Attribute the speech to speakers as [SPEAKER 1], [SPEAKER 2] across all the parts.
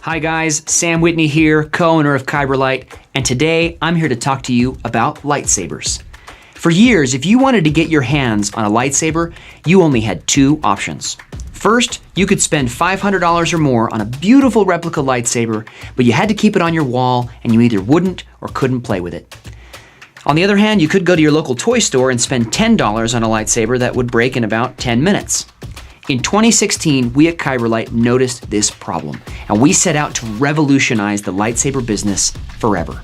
[SPEAKER 1] Hi guys, Sam Whitney here, co-owner of Kyberlight, and today I'm here to talk to you about lightsabers. For years, if you wanted to get your hands on a lightsaber, you only had two options. First, you could spend $500 or more on a beautiful replica lightsaber, but you had to keep it on your wall and you either wouldn't or couldn't play with it. On the other hand, you could go to your local toy store and spend $10 on a lightsaber that would break in about 10 minutes. In 2016, we at Kyberlight noticed this problem, and we set out to revolutionize the lightsaber business forever.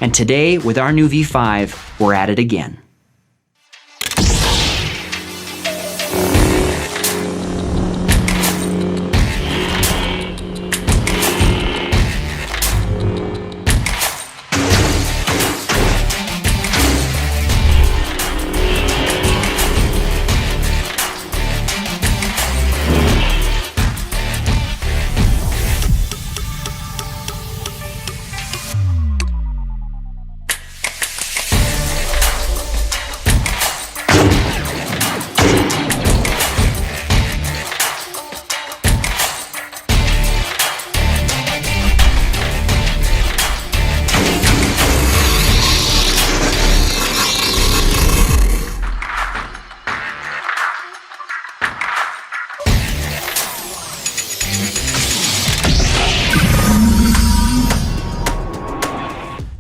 [SPEAKER 1] And today, with our new V5, we're at it again.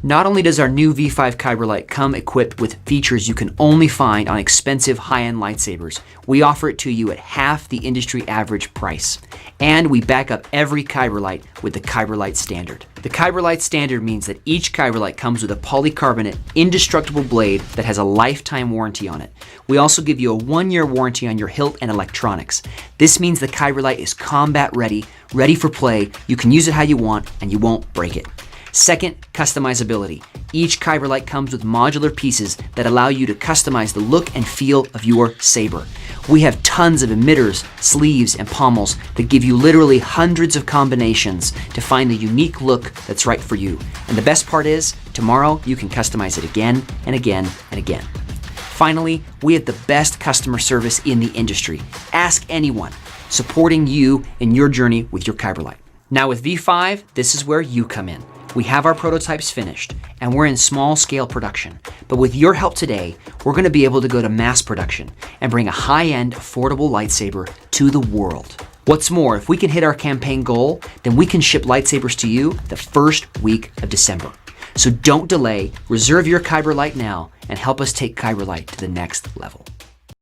[SPEAKER 1] Not only does our new V5 Kyberlight come equipped with features you can only find on expensive high-end lightsabers, we offer it to you at half the industry average price. And we back up every Kyberlight with the Kyberlight Standard. The Kyberlight Standard means that each Kyberlight comes with a polycarbonate, indestructible blade that has a lifetime warranty on it. We also give you a 1-year warranty on your hilt and electronics. This means the Kyberlight is combat ready, ready for play. You can use it how you want and you won't break it. Second, customizability. Each Kyberlight comes with modular pieces that allow you to customize the look and feel of your saber. We have tons of emitters, sleeves, and pommels that give you literally hundreds of combinations to find the unique look that's right for you. And the best part is, tomorrow you can customize it again and again and again. Finally, we have the best customer service in the industry. Ask anyone, supporting you in your journey with your Kyberlight. Now with V5, this is where you come in. We have our prototypes finished, and we're in small scale production. But with your help today, we're gonna be able to go to mass production and bring a high-end, affordable lightsaber to the world. What's more, if we can hit our campaign goal, then we can ship lightsabers to you the first week of December. So don't delay, reserve your Kyberlight now, and help us take Kyberlight to the next level.